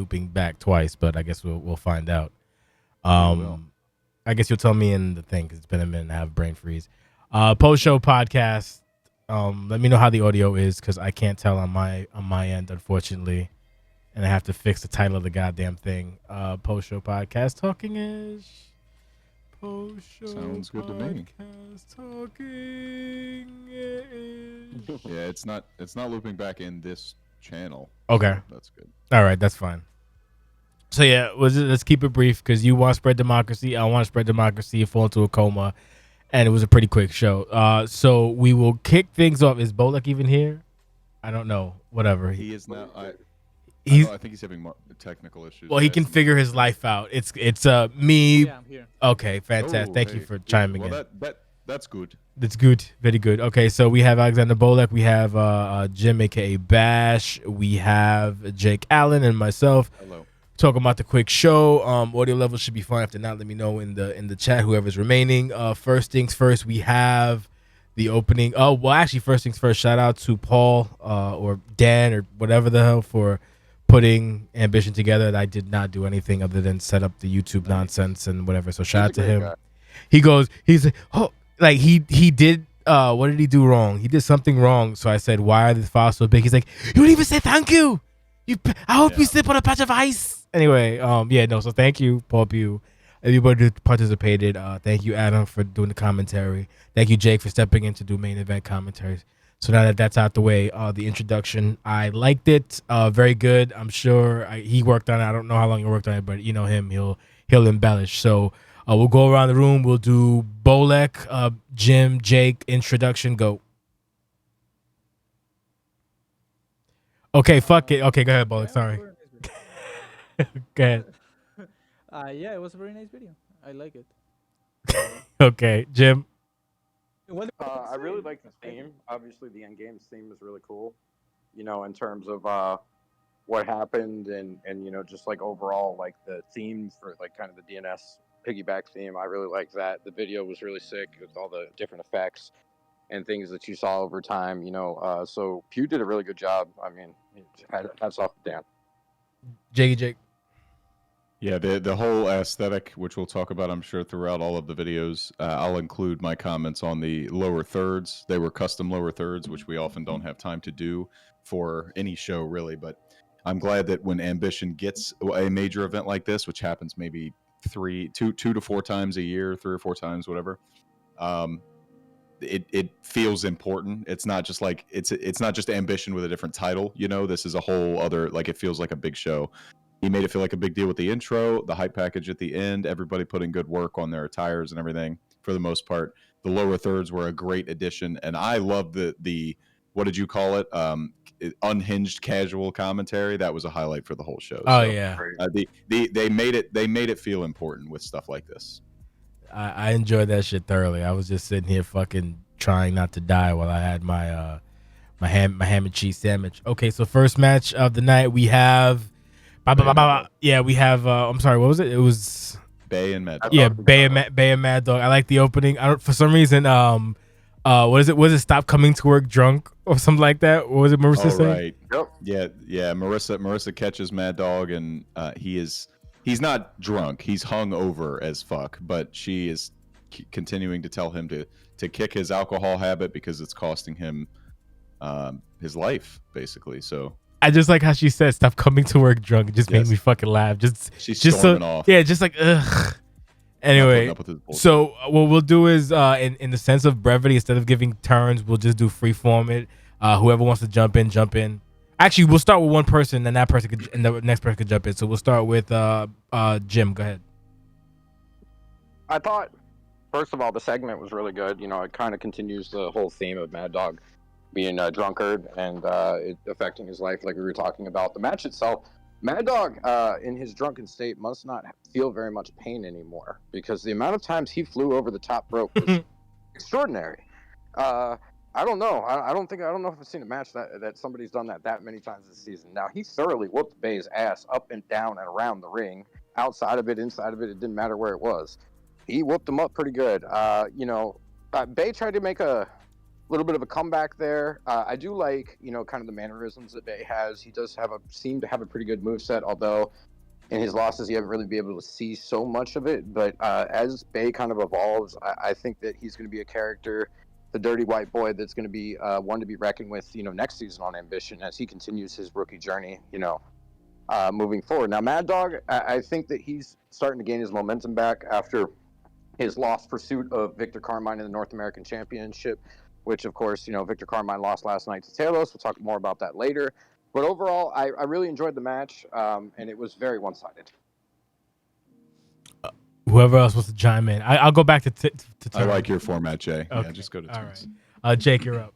looping back twice, but I guess we'll find out. will. I guess you'll tell me in the thing because it's been a minute. I have brain freeze. Post show podcast. Let me know how the audio is because I can't tell on my end, unfortunately, and I have to fix the title of the goddamn thing. Post show podcast talking ish. Post show Sounds good to me. podcast talking ish. Yeah, it's not looping back in this channel. Okay, so that's good. all right, that's fine. So yeah, let's keep it brief because you want to spread democracy. I want to spread democracy. Fall into a coma, and it was a pretty quick show. So we will kick things off. Is Bolek even here? I don't know. Whatever. He is now. I think he's having technical issues. Well, he can figure his life out. It's me. Yeah, I'm here. Okay, fantastic. Thank you for chiming in. That's good. That's good. Very good. Okay, so we have Alexander Bolek. We have Jim, aka Bash. We have Jake Allen and myself. Hello. Talking about the quick show. Audio levels should be fine. If they're not, let me know in the chat. Whoever's remaining. First things first, we have the opening. Oh well, actually, first things first. Shout out to Paul or Dan or whatever the hell for putting Ambition together. I did not do anything other than set up the YouTube nonsense and whatever. So shout out to him. Guy. He's like he did. What did he do wrong? He did something wrong. So I said, why are the files so big? He's like, you didn't even say thank you. I hope you slip on a patch of ice. Anyway, so thank you, Paul Pugh, everybody who participated. Thank you, Adam, for doing the commentary. Thank you, Jake, for stepping in to do main event commentaries. So now that that's out the way, the introduction, I liked it. Very good. I'm sure he worked on it. I don't know how long he worked on it, but you know him, he'll embellish. So we'll go around the room. We'll do Bolek, Jim, Jake, introduction, go. Okay, fuck it. Okay, go ahead, Bolek. Sorry. Go ahead. Yeah, it was a very nice video. I like it. Okay, Jim. I really like the theme. Obviously, the end game theme is really cool. You know, in terms of what happened and you know, just like overall, like the theme for like kind of the DNS piggyback theme. I really like that. The video was really sick with all the different effects and things that you saw over time. You know, so Pew did a really good job. I mean, hats off to Dan. Jake. Yeah, the whole aesthetic, which we'll talk about, I'm sure, throughout all of the videos. I'll include my comments on the lower thirds. They were custom lower thirds, which we often don't have time to do for any show, really. But I'm glad that when Ambition gets a major event like this, which happens maybe two to four times a year, 3 or 4 times, whatever, it feels important. It's not just like it's not just Ambition with a different title. You know, this is a whole other, like, it feels like a big show. He made it feel like a big deal with the intro, the hype package at the end, everybody putting good work on their attires and everything for the most part. The lower thirds were a great addition, and I love the what did you call it? Unhinged casual commentary. That was a highlight for the whole show. Oh, so, yeah. They made it feel important with stuff like this. I enjoyed that shit thoroughly. I was just sitting here fucking trying not to die while I had my ham and cheese sandwich. Okay, so first match of the night we have. Yeah, we have. I'm sorry. What was it? It was Bay and Mad Dog. Yeah, Bay and Mad Dog. I like the opening. I don't, for some reason. What is it? Was it stop coming to work drunk or something like that? What was it Marissa saying? Right. Yep. Yeah. Marissa catches Mad Dog, and he's not drunk. He's hung over as fuck, but she is continuing to tell him to kick his alcohol habit because it's costing him his life, basically. So. I just like how she said, "Stop coming to work drunk." It just made me fucking laugh. She's just storming off. Yeah, just like ugh. Anyway, so what we'll do is, in the sense of brevity, instead of giving turns, we'll just do free form it. Whoever wants to jump in. Actually, we'll start with one person, and the next person could jump in. So we'll start with Jim. Go ahead. I thought, first of all, the segment was really good. You know, it kind of continues the whole theme of Mad Dog being a drunkard and it affecting his life, like we were talking about. The match itself, Mad Dog, in his drunken state, must not feel very much pain anymore because the amount of times he flew over the top rope was extraordinary. I don't know. I don't know if I've seen a match that somebody's done that many times this season. Now, he thoroughly whooped Bay's ass up and down and around the ring, outside of it, inside of it. It didn't matter where it was. He whooped him up pretty good. Bay tried to make a little bit of a comeback there. I do like, kind of the mannerisms that Bay has. He does seem to have a pretty good moveset, although in his losses you haven't really been able to see so much of it. But as Bay kind of evolves, I think that he's going to be a character, the dirty white boy, that's going to be one to be reckoned with, next season on Ambition as he continues his rookie journey, moving forward. Now, Mad Dog, I think that he's starting to gain his momentum back after his lost pursuit of Victor Carmine in the North American Championship, which, of course, Victor Carmine lost last night to Talos. We'll talk more about that later. But overall, I really enjoyed the match, and it was very one-sided. Whoever else wants to chime in, I'll go back to I like your format, Jay. Okay. Yeah, just go to Twins. All right. Jake, you're up.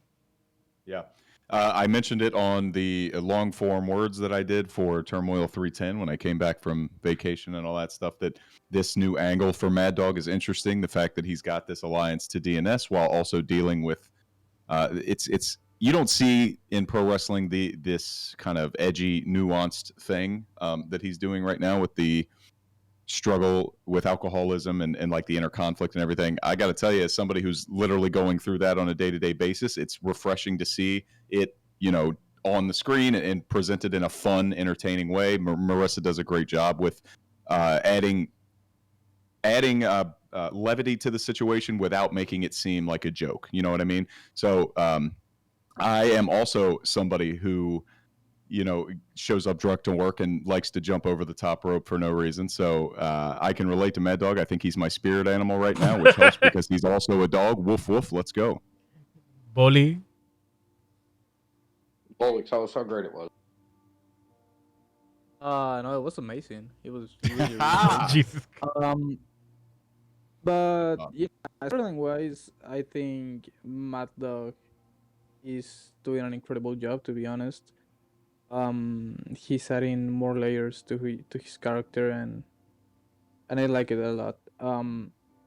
Yeah. I mentioned it on the long form words that I did for Turmoil 310 when I came back from vacation and all that stuff, that this new angle for Mad Dog is interesting. The fact that he's got this alliance to DNS while also dealing with it's you don't see in pro wrestling this kind of edgy, nuanced thing that he's doing right now with the struggle with alcoholism and like the inner conflict and everything. I got to tell you, as somebody who's literally going through that on a day-to-day basis, it's refreshing to see it, on the screen and presented in a fun, entertaining way. Marissa does a great job with adding levity to the situation without making it seem like a joke. You know what I mean? So I am also somebody who shows up drunk to work and likes to jump over the top rope for no reason. So I can relate to Mad Dog. I think he's my spirit animal right now, which helps because he's also a dog. Woof, woof. Let's go. Bully. Tell us how great it was. No, it was amazing. It was really, really good. Jesus. But yeah, storyline wise, I think Mad Dog is doing an incredible job, to be honest. He's adding more layers to his character, and I like it a lot.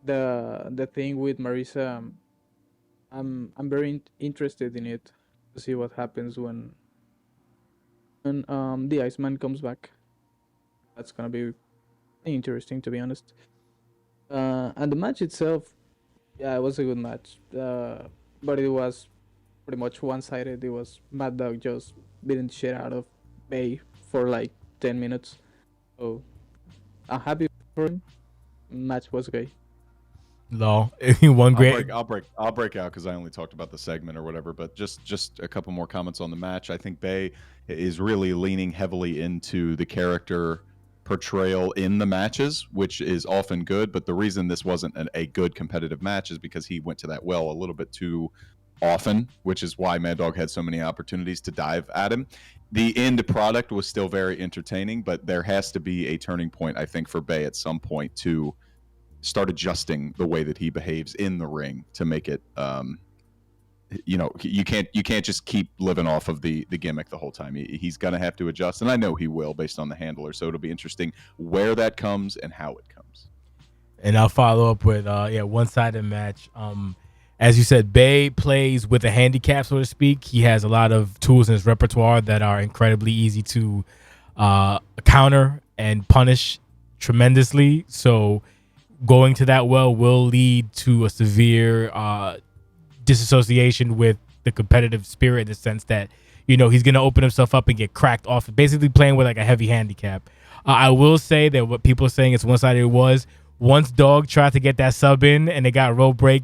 The thing with Marissa, I'm very interested in it to see what happens when the Iceman comes back. That's gonna be interesting, to be honest. And the match itself, yeah, it was a good match. But it was pretty much one-sided. It was Mad Dog just beating the shit out of Bay for like 10 minutes. So I'm happy for him. Match was great. No, one great. I'll break out because I only talked about the segment or whatever. But just a couple more comments on the match. I think Bay is really leaning heavily into the character portrayal in the matches, which is often good. But the reason this wasn't a good competitive match is because he went to that well a little bit too often, which is why Mad Dog had so many opportunities to dive at him. The end product was still very entertaining, but there has to be a turning point, I think, for Bay at some point to start adjusting the way that he behaves in the ring to make it you can't just keep living off of the gimmick the whole time. He's gonna have to adjust, and I know he will based on the handler. So it'll be interesting where that comes and how it comes. And I'll follow up with one-sided match. As you said, Bay plays with a handicap, so to speak. He has a lot of tools in his repertoire that are incredibly easy to counter and punish tremendously. So going to that well will lead to a severe disassociation with the competitive spirit, in the sense that, he's going to open himself up and get cracked off, basically playing with like a heavy handicap. I will say that what people are saying it's one-sided was, once Dog tried to get that sub in and it got rope break,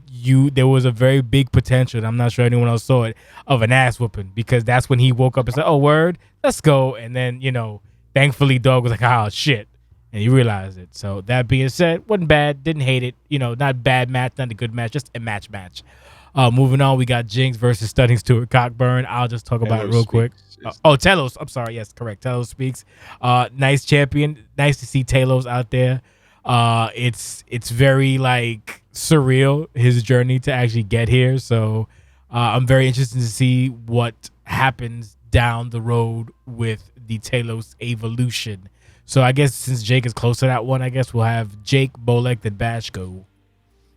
there was a very big potential, and I'm not sure anyone else saw it, of an ass whooping, because that's when he woke up and said, oh, word, let's go. And then, thankfully Dog was like, oh, shit. And he realized it. So that being said, wasn't bad. Didn't hate it. Not bad match, not a good match, just a match. Moving on, we got Jinx versus Stunning Stewart Cockburn. I'll just talk about it real quick. Talos. I'm sorry. Yes, correct. Talos speaks. Nice champion. Nice to see Talos out there. It's very like surreal, his journey to actually get here. So I'm very interested to see what happens down the road with the Talos evolution. So I guess since Jake is close to that one, I guess we'll have Jake, Bolek, then Bash go.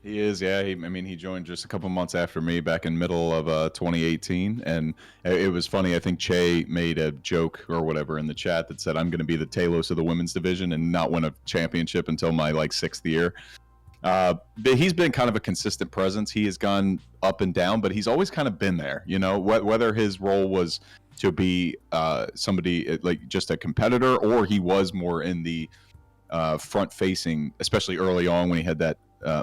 He is, yeah. He joined just a couple months after me back in middle of 2018, and it was funny. I think Che made a joke or whatever in the chat that said, "I'm going to be the Talos of the women's division and not win a championship until my 6th year." But he's been kind of a consistent presence. He has gone up and down, but he's always kind of been there. You know, whether his role was to be somebody like just a competitor, or he was more in the front facing, especially early on when he had that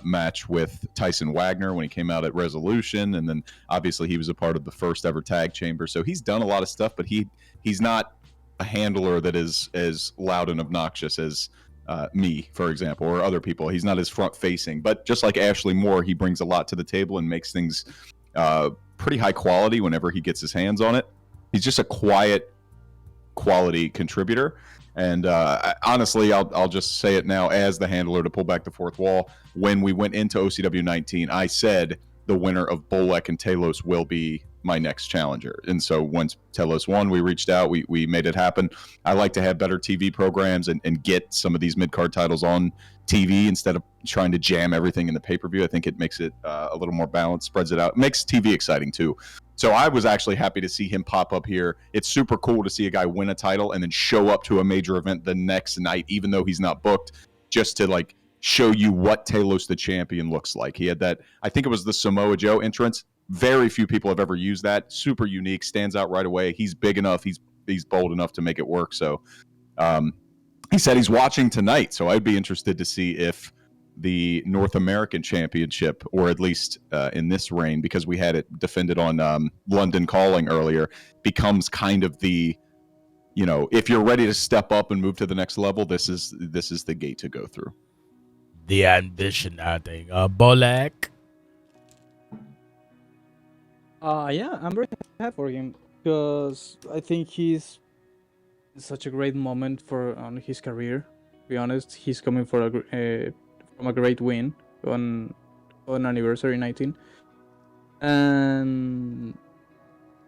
match with Tyson Wagner when he came out at Resolution, and then obviously he was a part of the first ever tag chamber. So he's done a lot of stuff, but he's not a handler that is as loud and obnoxious as me, for example, or other people. He's not as front facing, but just like Ashley Moore, he brings a lot to the table and makes things pretty high quality whenever he gets his hands on it. He's just a quiet quality contributor. And honestly, I'll just say it now as the handler to pull back the fourth wall. When we went into OCW 19, I said the winner of Bolek and Talos will be my next challenger. And so once Talos won, we reached out, we made it happen. I like to have better TV programs and get some of these mid-card titles on TV instead of trying to jam everything in the pay-per-view. I think it makes it a little more balanced, spreads it out. It makes TV exciting too. So I was actually happy to see him pop up here. It's super cool to see a guy win a title and then show up to a major event the next night, even though he's not booked, just to like show you what Talos the champion looks like. He had that, I think it was the Samoa Joe entrance. Very few people have ever used that. Super unique, stands out right away. He's big enough, he's bold enough to make it work. So he said he's watching tonight. So I'd be interested to see if the North American Championship, or at least in this reign, because we had it defended on London Calling earlier, becomes kind of the, you know, if you're ready to step up and move to the next level, this is the gate to go through. The ambition, I think. Bolek. Yeah, I'm very happy for him because I think he's in such a great moment for on his career. To be honest, he's coming for from a great win on Anniversary 19, and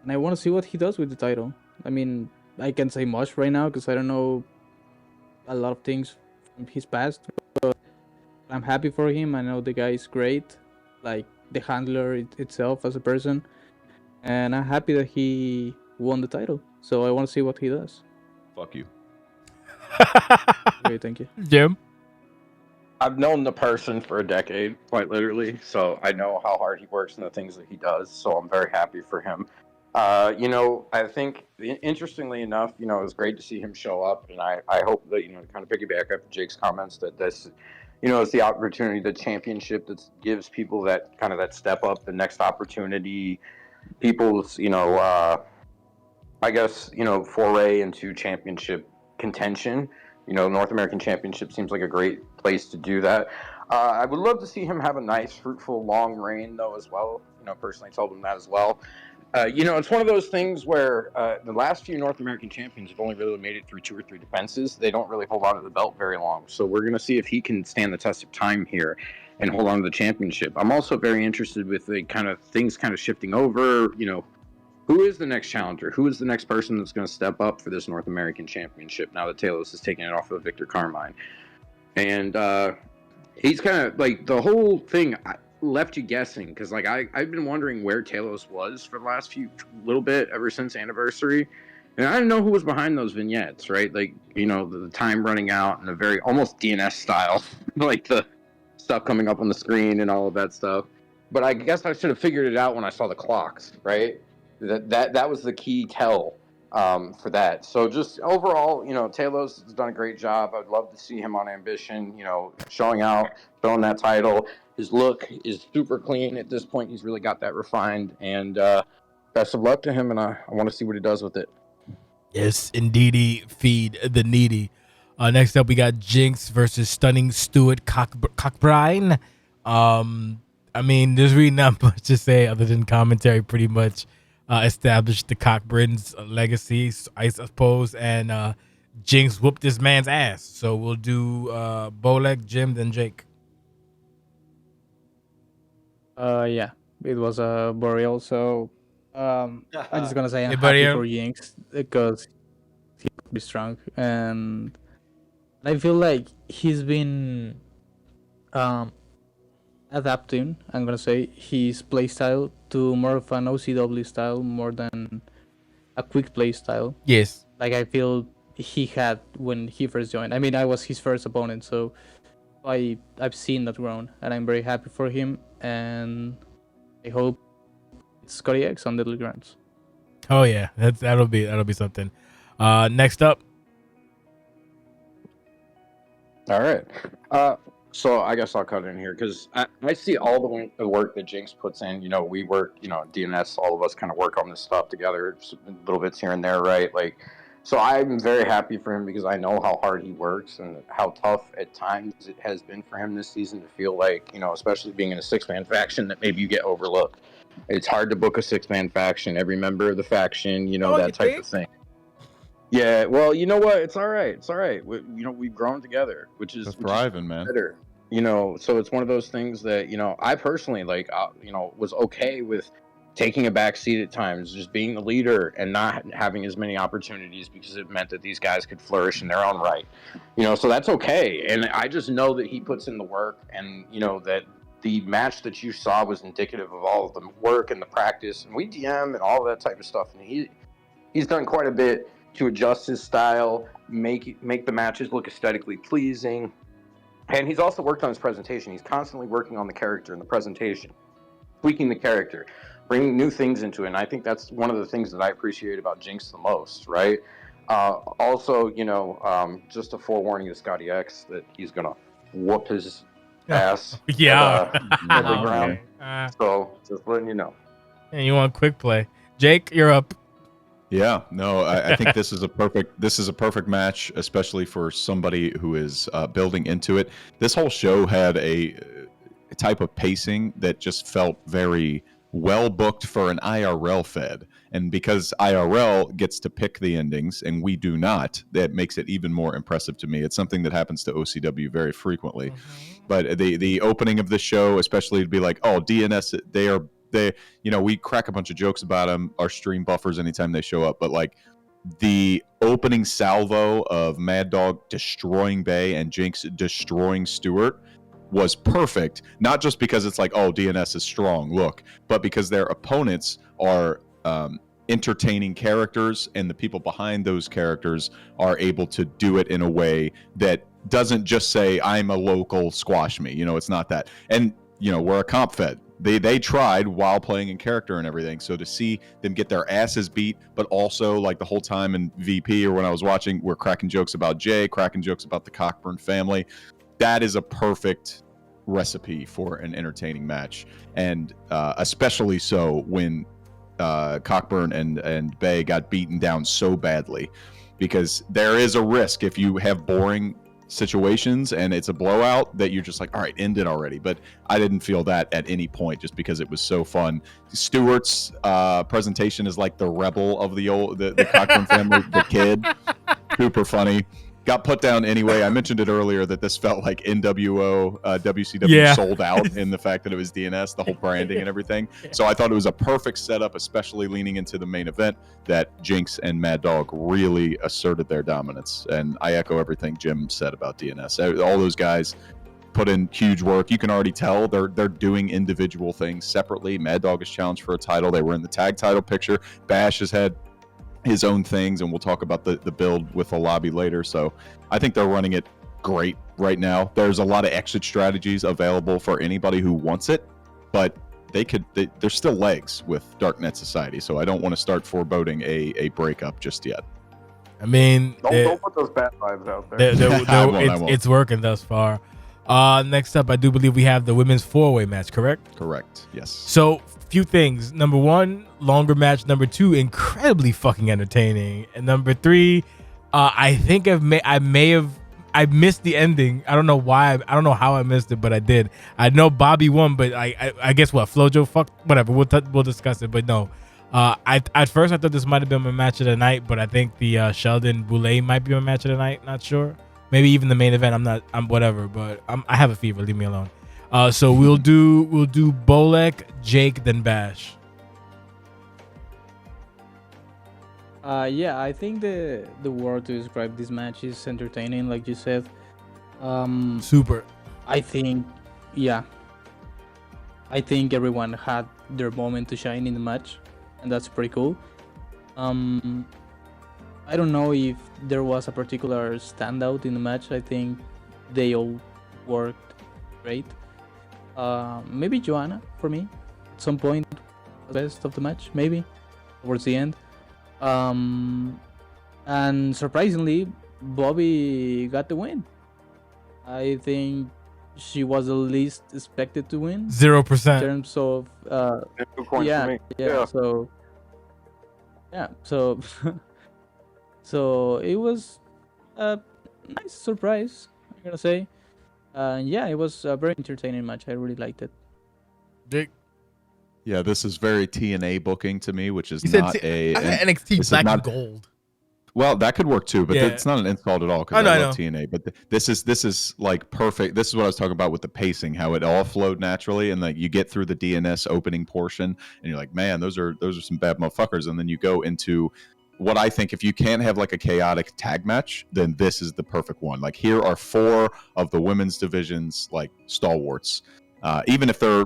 I want to see what he does with the title. I mean, I can't say much right now because I don't know a lot of things from his past, but I'm happy for him. I know the guy is great, like the handler itself as a person, and I'm happy that he won the title. So I want to see what he does. Fuck you. Okay, thank you. Jim? I've known the person for a decade, quite literally, so I know how hard he works and the things that he does, so I'm very happy for him. You know, I think, interestingly enough, you know, it was great to see him show up, and I hope that, you know, to kind of piggyback up Jake's comments, that this, you know, it's the opportunity, the championship that gives people that kind of that step up, the next opportunity, people's, you know, I guess, you know, foray into championship contention. You know, North American Championship seems like a great place to do that. I would love to see him have a nice, fruitful, long reign, though, as well. You know, personally told him that as well. You know, it's one of those things where the last few North American champions have only really made it through 2 or 3 defenses. They don't really hold on to the belt very long. So we're going to see if he can stand the test of time here and hold on to the championship. I'm also very interested with the kind of things kind of shifting over, you know, who is the next challenger? Who is the next person that's going to step up for this North American Championship now that Talos is taking it off of Victor Carmine? And he's kind of like, the whole thing left you guessing, because like I've been wondering where Talos was for the last little bit ever since Anniversary. And I didn't know who was behind those vignettes, right? Like, you know, the time running out and a very almost DNS style, like the stuff coming up on the screen and all of that stuff. But I guess I should have figured it out when I saw the clocks, right? That was the key tell for that. So just overall, you know, Talos has done a great job. I'd love to see him on Ambition, you know, showing out, showing that title. His look is super clean at this point. He's really got that refined. And best of luck to him, and I want to see what he does with it. Yes, indeedy. Feed the needy. Next up, we got Jinx versus Stunning Stewart Cockbrine. I mean, there's really not much to say other than commentary pretty much established the Cockbrin's legacy, I suppose, and Jinx whooped this man's ass. So we'll do Bolek, Jim, then Jake. Yeah, it was a Boreal, so I'm just gonna say I'm Hey, happy Boreal. for Jinx because he could be strong, and I feel like he's been adapting, I'm gonna say, his playstyle to more of an OCW style more than a quick play style. Yes. Like I feel he had when he first joined. I mean, I was his first opponent, so I've seen that grown, and I'm very happy for him, and I hope it's Scotty X on Deadly Grounds. Oh yeah, that'll be something. Next up, All right. So I guess I'll cut in here because I see all the work that Jinx puts in. You know, we work, you know, DNS, all of us kind of work on this stuff together, little bits here and there, right? Like, so I'm very happy for him because I know how hard he works and how tough at times it has been for him this season to feel like, you know, especially being in a 6-man faction, that maybe you get overlooked. It's hard to book a 6-man faction. Every member of the faction, you know, that type of thing. Yeah, well, you know what? It's all right. It's all right. We've grown together, which is thriving, man. better. You know, so it's one of those things that, you know, I personally was okay with taking a back seat at times, just being the leader and not having as many opportunities because it meant that these guys could flourish in their own right. You know, so that's okay. And I just know that he puts in the work, and, you know, that the match that you saw was indicative of all of the work and the practice, and we DM and all that type of stuff. And he's done quite a bit to adjust his style, make the matches look aesthetically pleasing. And he's also worked on his presentation. He's constantly working on the character and the presentation, tweaking the character, bringing new things into it. And I think that's one of the things that I appreciate about Jinx the most, right? Also, you know, just a forewarning to Scotty X that he's going to whoop his ass yeah. at the ground. So just letting you know. And you want quick play, Jake? You're up. Yeah, no, I think this is a perfect match, especially for somebody who is building into it. This whole show had a type of pacing that just felt very well booked for an IRL fed, and because IRL gets to pick the endings and we do not, that makes it even more impressive to me. It's something that happens to OCW very frequently, but the opening of the show, especially, to be like, oh, DNS, they, you know, we crack a bunch of jokes about them, our stream buffers anytime they show up, but like the opening salvo of Mad Dog destroying Bay and Jinx destroying Stewart was perfect, not just because it's like, oh, DNS is strong, look, but because their opponents are entertaining characters, and the people behind those characters are able to do it in a way that doesn't just say, I'm a local, squash me. You know, it's not that. And, you know, we're a comp fed. They tried while playing in character and everything. So to see them get their asses beat, but also like the whole time in VP or when I was watching, we're cracking jokes about Jay, cracking jokes about the Cockburn family. That is a perfect recipe for an entertaining match. And especially so when Cockburn and Bay got beaten down so badly, because there is a risk if you have boring situations and it's a blowout that you're just like, all right, end it already. But I didn't feel that at any point, just because it was so fun. Stewart's presentation is like the rebel of the Cochran family, the kid, super funny. Got put down anyway. I mentioned it earlier that this felt like NWO, WCW sold out in the fact that it was DNS, the whole branding and everything. So I thought it was a perfect setup, especially leaning into the main event, that Jinx and Mad Dog really asserted their dominance. And I echo everything Jim said about DNS. All those guys put in huge work. You can already tell they're doing individual things separately. Mad Dog is challenged for a title. They were in the tag title picture. Bash has had his own things, and we'll talk about the build with the lobby later. So I think they're running it great right now. There's a lot of exit strategies available for anybody who wants it, but there's still legs with Darknet Society, so I don't want to start foreboding a breakup just yet. I mean, don't put those bad vibes out there. It's working thus far. Next up, I do believe we have the women's 4-way match, correct? Correct, yes. So, few things. Number 1, longer match. Number 2, incredibly fucking entertaining. And number 3, I think I missed the ending. I don't know why. I don't know how I missed it, but I did. I know Bobby won, but I guess what, Flojo fucked, whatever. We'll discuss it, but no. At first I thought this might have been my match of the night, but I think the Sheldon Boulay might be my match of the night. Not sure. Maybe even the main event. I'm whatever, but I have a fever. Leave me alone. So we'll do Bolek, Jake, then Bash. Yeah, I think the word to describe this match is entertaining, like you said. Super. I think everyone had their moment to shine in the match, and that's pretty cool. I don't know if there was a particular standout in the match. I think they all worked great. Maybe Joanna for me at some point, the best of the match, maybe towards the end. And surprisingly, Bobby got the win. I think she was the least expected to win in 0%. terms of 2 points for me. so so it was a nice surprise, I'm gonna say. Yeah, it was a very entertaining match. I really liked it. Dick. Yeah, this is very TNA booking to me, which is He said not I got an- NXT this is Black and not- Gold. Well, that could work too, but Yeah. it's not an insult at all I because know, I I love know. TNA. But this is like perfect. This is what I was talking about with the pacing, how it all flowed naturally, and like you get through the DNS opening portion, and you're like, man, those are some bad motherfuckers, and then you go into what I think if you can't have like a chaotic tag match, then this is the perfect one. Like here are 4 of the women's division's like stalwarts, even if they're.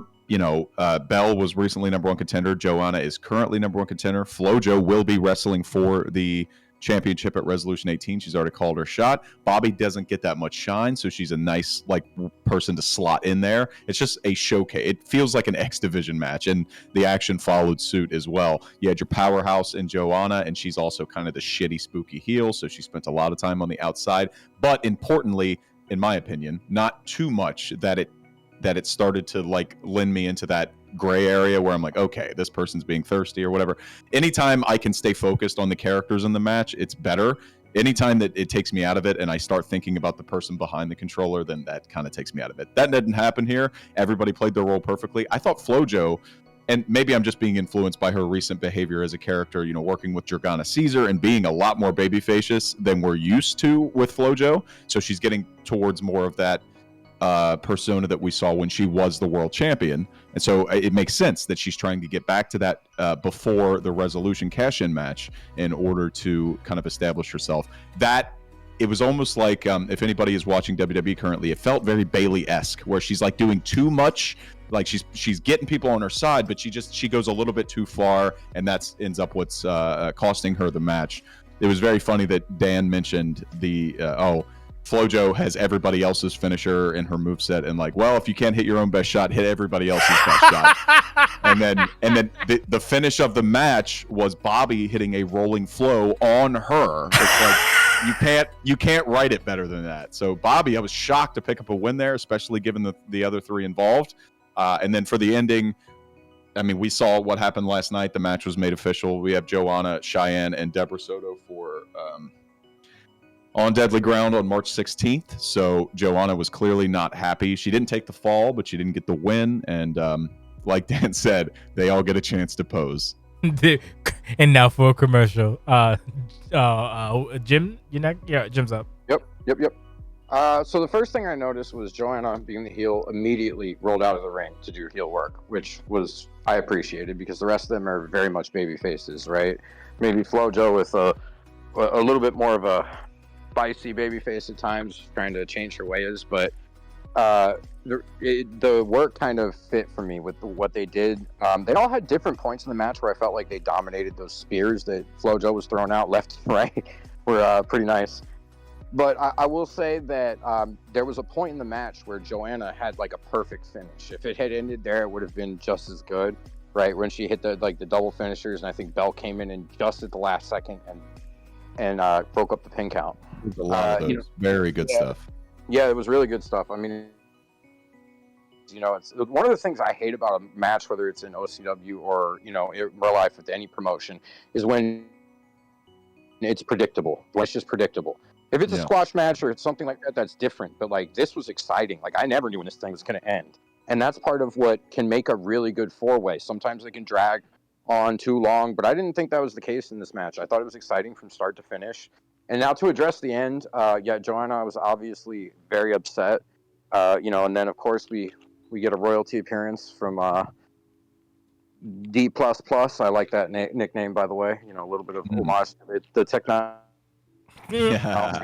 Belle was recently number 1 contender. Joanna is currently number 1 contender. FloJo will be wrestling for the championship at Resolution 18. She's already called her shot. Bobby doesn't get that much shine, so she's a nice like person to slot in there. It's just a showcase. It feels like an X Division match, and the action followed suit as well. You had your powerhouse in Joanna, and she's also kind of the shitty, spooky heel, so she spent a lot of time on the outside. But importantly, in my opinion, not too much that it started to like lend me into that gray area where I'm like, okay, this person's being thirsty or whatever. Anytime I can stay focused on the characters in the match, it's better. Anytime that it takes me out of it and I start thinking about the person behind the controller, then that kind of takes me out of it. That didn't happen here. Everybody played their role perfectly. I thought FloJo, and maybe I'm just being influenced by her recent behavior as a character, working with Jordana Caesar and being a lot more babyfacious than we're used to with FloJo. So she's getting towards more of that persona that we saw when she was the world champion, and so it makes sense that she's trying to get back to that before the Resolution cash-in match in order to kind of establish herself. That it was almost like if anybody is watching WWE currently, it felt very Bayley-esque, where she's like doing too much, like she's getting people on her side, but she goes a little bit too far, and that ends up what's costing her the match. It was very funny that Dan mentioned the FloJo has everybody else's finisher in her moveset, and like, well, if you can't hit your own best shot, hit everybody else's best shot. And then the finish of the match was Bobby hitting a rolling flow on her. It's like you can't write it better than that. So Bobby, I was shocked to pick up a win there, especially given the other 3 involved. And then for the ending, I mean, we saw what happened last night. The match was made official. We have Joanna, Cheyenne, and Deborah Soto for on Deadly Ground on March 16th. So Joanna was clearly not happy. She didn't take the fall, but she didn't get the win. And like Dan said, they all get a chance to pose. And now for a commercial. Jim, you're not? Yeah, Jim's up. Yep. So the first thing I noticed was Joanna, being the heel, immediately rolled out of the ring to do heel work, which was I appreciated because the rest of them are very much baby faces, right? Maybe FloJo with a little bit more of a spicy baby face at times, trying to change her ways, but the work kind of fit for me with what they did. They all had different points in the match where I felt like they dominated. Those spears that FloJo was throwing out left and right were pretty nice. But I will say that there was a point in the match where Joanna had like a perfect finish. If it had ended there, it would have been just as good, right? When she hit the double finishers, and I think Belle came in and just at the last second and broke up the pin count. There's a lot of those. Very good stuff. Yeah, it was really good stuff. I mean, it's one of the things I hate about a match, whether it's in OCW or in real life with any promotion, is when it's predictable. It's just predictable. If it's a squash match or it's something like that, that's different. But like this was exciting. Like I never knew when this thing was going to end, and that's part of what can make a really good 4-way. Sometimes it can drag on too long, but I didn't think that was the case in this match. I thought it was exciting from start to finish. And now to address the end, Joanna was obviously very upset, and then of course we get a royalty appearance from D++. I like that nickname, by the way. A little bit of homage to the technology,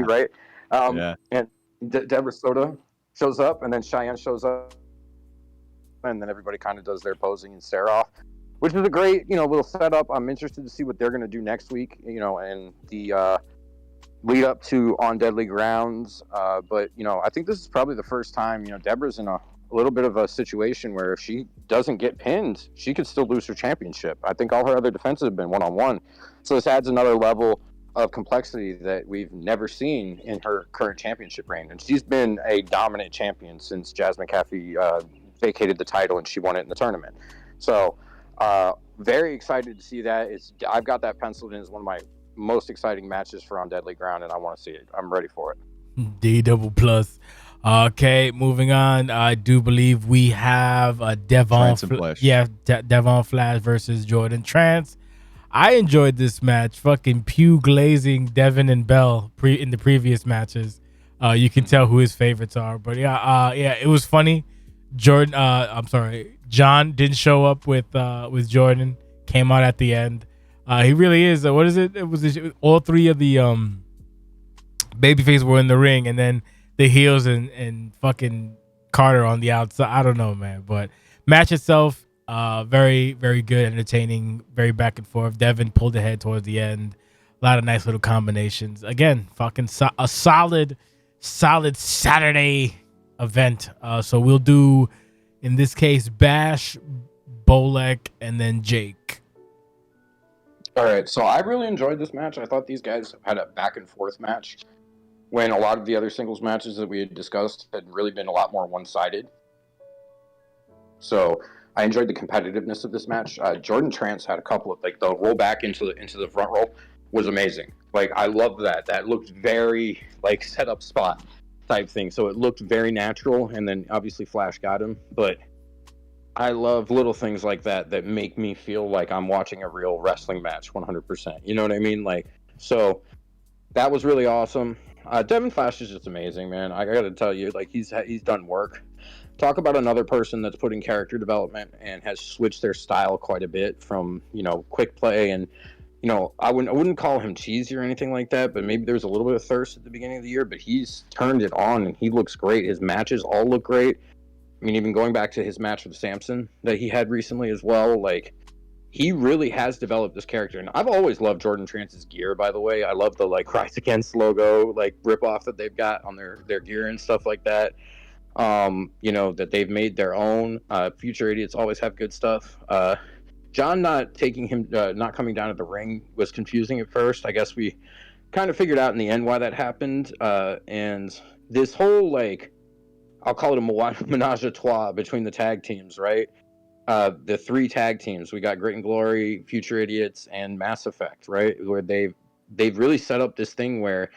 right? And Deborah Soto shows up, and then Cheyenne shows up, and then everybody kind of does their posing and stare off, which is a great little setup. I'm interested to see what they're going to do next week, and lead up to On Deadly Grounds. But, I think this is probably the first time, Deborah's in a little bit of a situation where if she doesn't get pinned, she could still lose her championship. I think all her other defenses have been one-on-one. So this adds another level of complexity that we've never seen in her current championship reign. And she's been a dominant champion since Jazz McAfee vacated the title and she won it in the tournament. So very excited to see that. I've got that penciled in as one of my most exciting matches for On Deadly Ground, and I want to see it. I'm ready for it. D double plus. Okay, moving on. I do believe we have Devon Flash. Devon Flash versus Jordan Trance. I enjoyed this match. Fucking pew glazing Devin and Bell in the previous matches. You can tell who his favorites are. But yeah, it was funny. Jordan, John didn't show up with Jordan. Came out at the end. He really is. What is it? It was all three of the babyface were in the ring, and then the heels and fucking Carter on the outside. I don't know, man. But match itself, very, very good, entertaining, very back and forth. Devin pulled ahead towards the end. A lot of nice little combinations. Again, fucking a solid Saturday event. So we'll do, in this case, Bash, Bolek, and then Jake. All right, so I really enjoyed this match. I thought these guys had a back and forth match when a lot of the other singles matches that we had discussed had really been a lot more one-sided. So I enjoyed the competitiveness of this match. Jordan Trance had a couple of, like, the roll back into the front roll was amazing. Like, I loved that. That looked very, like, set up spot type thing. So it looked very natural, and then obviously Flash got him. But I love little things like that that make me feel like I'm watching a real wrestling match 100%. You know what I mean? Like, so that was really awesome. Devin Flash is just amazing, man. I got to tell you, like, he's done work. Talk about another person that's put in character development and has switched their style quite a bit from, quick play and, I wouldn't call him cheesy or anything like that, but maybe there's a little bit of thirst at the beginning of the year, but he's turned it on and he looks great. His matches all look great. I mean, even going back to his match with Samson that he had recently as well, like, he really has developed this character. And I've always loved Jordan Trance's gear, by the way. I love the, like, Rise Against logo, like, rip-off that they've got on their gear and stuff like that. That they've made their own. Future Idiots always have good stuff. John not coming down to the ring was confusing at first. I guess we kind of figured out in the end why that happened. And this whole, like, I'll call it a menage a trois between the tag teams, right? The three tag teams. We got Grit and Glory, Future Idiots, and Mass Effect, right? Where they've really set up this thing where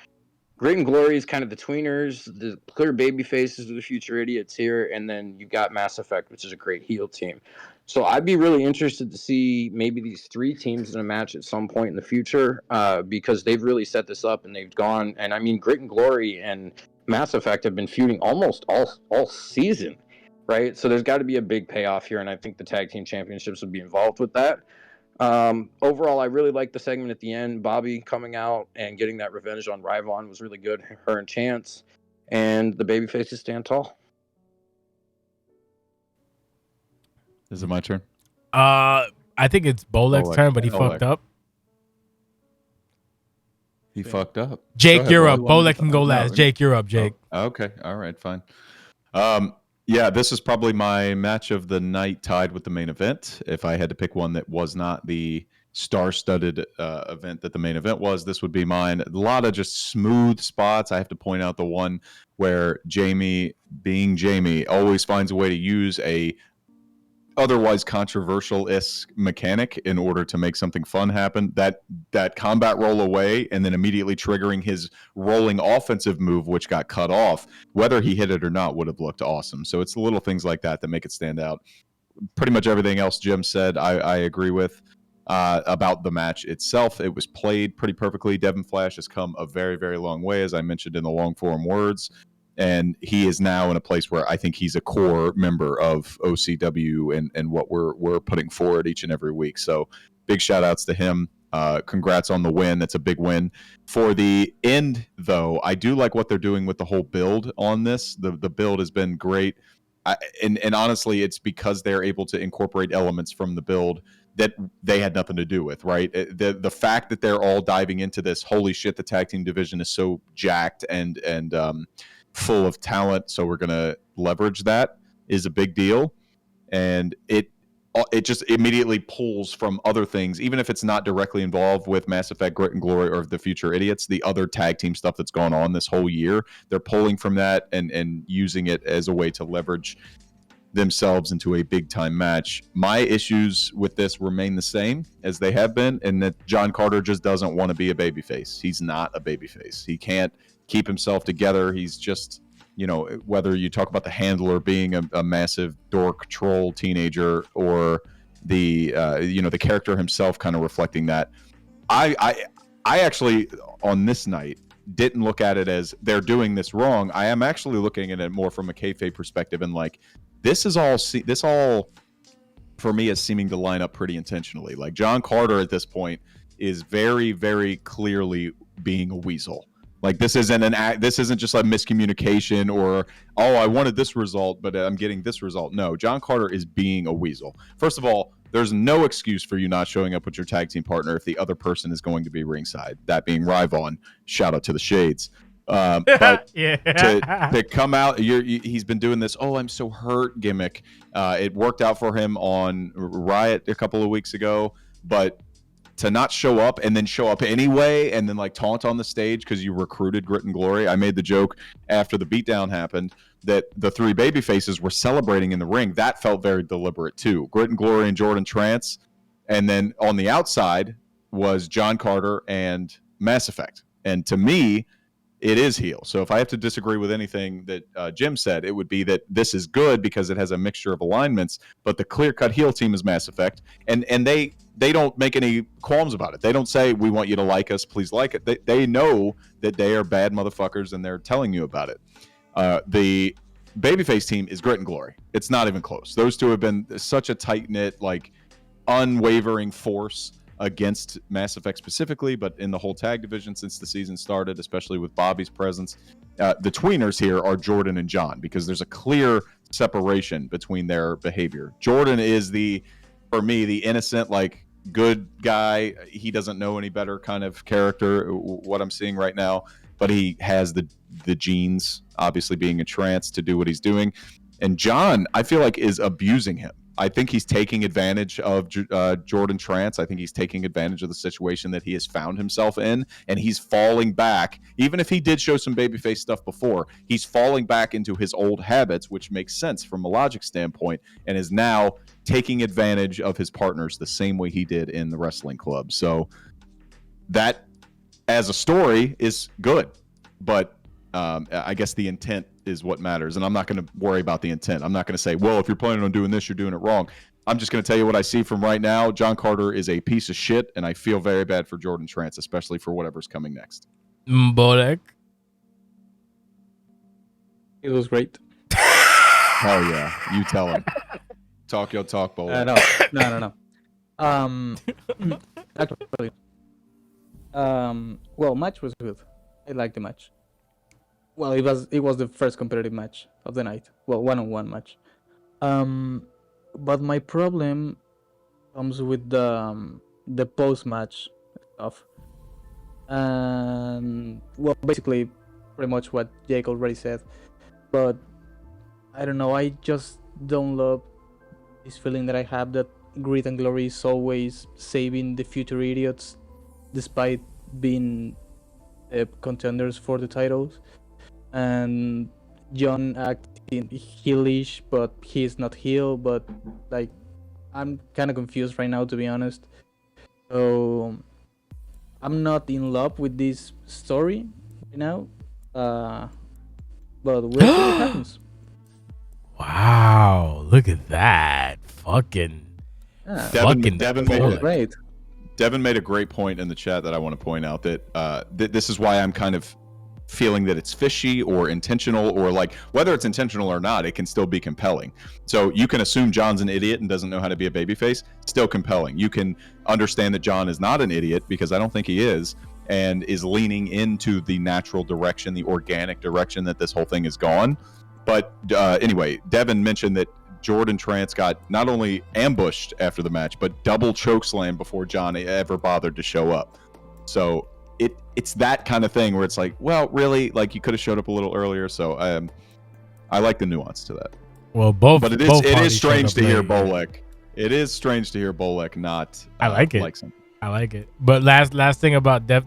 Grit and Glory is kind of the tweeners, the clear baby faces of the Future Idiots here, and then you got Mass Effect, which is a great heel team. So I'd be really interested to see maybe these three teams in a match at some point in the future, because they've really set this up and they've gone. And I mean, Grit and Glory and Mass Effect have been feuding almost all season, right? So there's got to be a big payoff here, and I think the tag team championships would be involved with that. Overall, I really liked the segment at the end. Bobby coming out and getting that revenge on Ryvon was really good. Her and Chance, and the babyfaces stand tall. Is it my turn? I think it's Bolek's turn, but he fucked up. He fucked up. Jake, you're up. Bolek can go last. Jake, you're up. Jake. Oh, okay. All right. Fine. Yeah, this is probably my match of the night, tied with the main event. If I had to pick one that was not the star-studded event that the main event was, this would be mine. A lot of just smooth spots. I have to point out the one where Jamie, being Jamie, always finds a way to use a otherwise controversial-esque mechanic in order to make something fun happen. That combat roll away and then immediately triggering his rolling offensive move, which got cut off, whether he hit it or not, would have looked awesome. So it's the little things like that that make it stand out. Pretty much everything else Jim said, I agree with. About the match itself, it was played pretty perfectly. Devin Flash has come a very, very long way, as I mentioned in the long form words. And he is now in a place where I think he's a core member of OCW and what we're putting forward each and every week. So big shout outs to him. Congrats on the win. That's a big win. For the end, though, I do like what they're doing with the whole build on this. The build has been great. And honestly, it's because they're able to incorporate elements from the build that they had nothing to do with, right? The fact that they're all diving into this, holy shit, the tag team division is so jacked and full of talent, so we're gonna leverage that, is a big deal. And it just immediately pulls from other things, even if it's not directly involved with Mass Effect, Grit and Glory, or the Future Idiots, the other tag team stuff that's gone on this whole year. They're pulling from that and using it as a way to leverage themselves into a big time match. My issues with this remain the same as they have been, and that John Carter just doesn't want to be a babyface. He's not a babyface. He can't keep himself together. He's just, you know, whether you talk about the handler being a massive dork troll teenager, or the the character himself kind of reflecting that. I actually, on this night, didn't look at it as they're doing this wrong. I am actually looking at it more from a kayfabe perspective, and like, this all for me is seeming to line up pretty intentionally. Like, John Carter at this point is very, very clearly being a weasel. Like, this isn't just a miscommunication, or, oh, I wanted this result, but I'm getting this result. No, John Carter is being a weasel. First of all, there's no excuse for you not showing up with your tag team partner if the other person is going to be ringside. That being Ryvon. Shout out to the Shades. But to come out, he's been doing this, oh, I'm so hurt gimmick. It worked out for him on Riot a couple of weeks ago, but to not show up and then show up anyway and then like taunt on the stage because you recruited Grit and Glory. I made the joke after the beatdown happened that the three baby faces were celebrating in the ring. That felt very deliberate too. Grit and Glory and Jordan Trance. And then on the outside was John Carter and Mass Effect. And to me, it is heel. So if I have to disagree with anything that Jim said, it would be that this is good because it has a mixture of alignments, but the clear-cut heel team is Mass Effect, and they don't make any qualms about it. They don't say, we want you to like us, please like it. They know that they are bad motherfuckers, and they're telling you about it. The babyface team is Grit and Glory. It's not even close. Those two have been such a tight-knit, like, unwavering force against Mass Effect specifically, but in the whole tag division since the season started, especially with Bobby's presence. The tweeners here are Jordan and John, because there's a clear separation between their behavior. Jordan is for me, the innocent, like, good guy. He doesn't know any better kind of character, what I'm seeing right now, but he has the genes, obviously being a trance, to do what he's doing. And John, I feel like, is abusing him. I think he's taking advantage of Jordan Trance. I think he's taking advantage of the situation that he has found himself in, and he's falling back. Even if he did show some babyface stuff before, he's falling back into his old habits, which makes sense from a logic standpoint, and is now taking advantage of his partners the same way he did in the wrestling club. So that, as a story, is good, but I guess the intent is what matters, and I'm not going to worry about the intent. I'm not going to say, well, if you're planning on doing this, you're doing it wrong. I'm just going to tell you what I see from right now. John Carter is a piece of shit, and I feel very bad for Jordan Trance, especially for whatever's coming next. Bolek. It was great. Oh yeah, you tell him. Talk your talk, Bolek. No. Actually, well, match was good. I liked the match. Well, it was the first competitive match of the night. Well, one-on-one match. But my problem comes with the post-match stuff. And well, basically, pretty much what Jake already said. But I don't know. I just don't love this feeling that I have that Grit and Glory is always saving the Future Idiots, despite being contenders for the titles. And John acting heelish, but he's not heel. But like, I'm kind of confused right now, to be honest. So I'm not in love with this story right now. But we'll see what happens. Wow, look at that. Fucking Devin made a great point in the chat that I want to point out, that this is why I'm kind of feeling that it's fishy or intentional, or like, whether it's intentional or not, it can still be compelling. So you can assume John's an idiot and doesn't know how to be a babyface, still compelling. You can understand that John is not an idiot, because I don't think he is, and is leaning into the natural direction, the organic direction that this whole thing has gone. But anyway, Devin mentioned that Jordan Trance got not only ambushed after the match, but double chokeslam before John ever bothered to show up. So it's that kind of thing where it's like, well, really, like you could have showed up a little earlier. So I like the nuance to that. Well, both. But it is strange to hear Bolek. It is strange to hear Bolek not. I like it. Like something. I like it. But last thing about the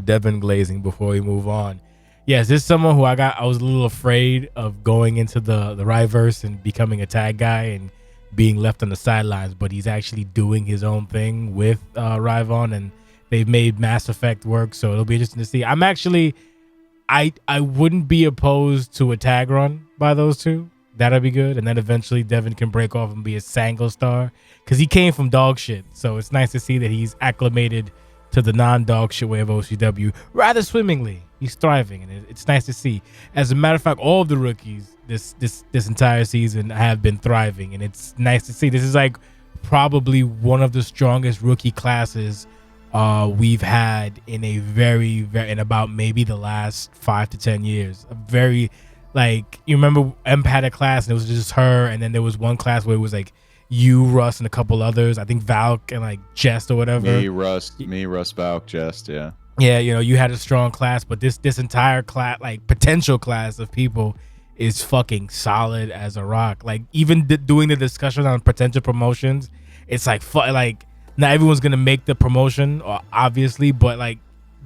Devin glazing before we move on. Yes, this is someone who I was a little afraid of going into the Riverse and becoming a tag guy and being left on the sidelines, but he's actually doing his own thing with Ryvon, and they've made Mass Effect work, so it'll be interesting to see. I'm actually I wouldn't be opposed to a tag run by those two. That'll be good, and then eventually Devin can break off and be a Sango star because he came from dog shit. So it's nice to see that he's acclimated to the non-dog shit way of OCW rather swimmingly. He's thriving, and it's nice to see. As a matter of fact, all of the rookies this entire season have been thriving, and it's nice to see. This is like probably one of the strongest rookie classes we've had in a in about maybe the last 5 to 10 years. A very, like, you remember Emp had a class and it was just her, and then there was one class where it was like you, Russ, and a couple others. I think Valk and like Jest or whatever. Me, Russ, Valk, Jest, yeah. Yeah, you know, you had a strong class, but this entire class, like potential class of people, is fucking solid as a rock. Like even doing the discussion on potential promotions, it's like like not everyone's gonna make the promotion, obviously, but like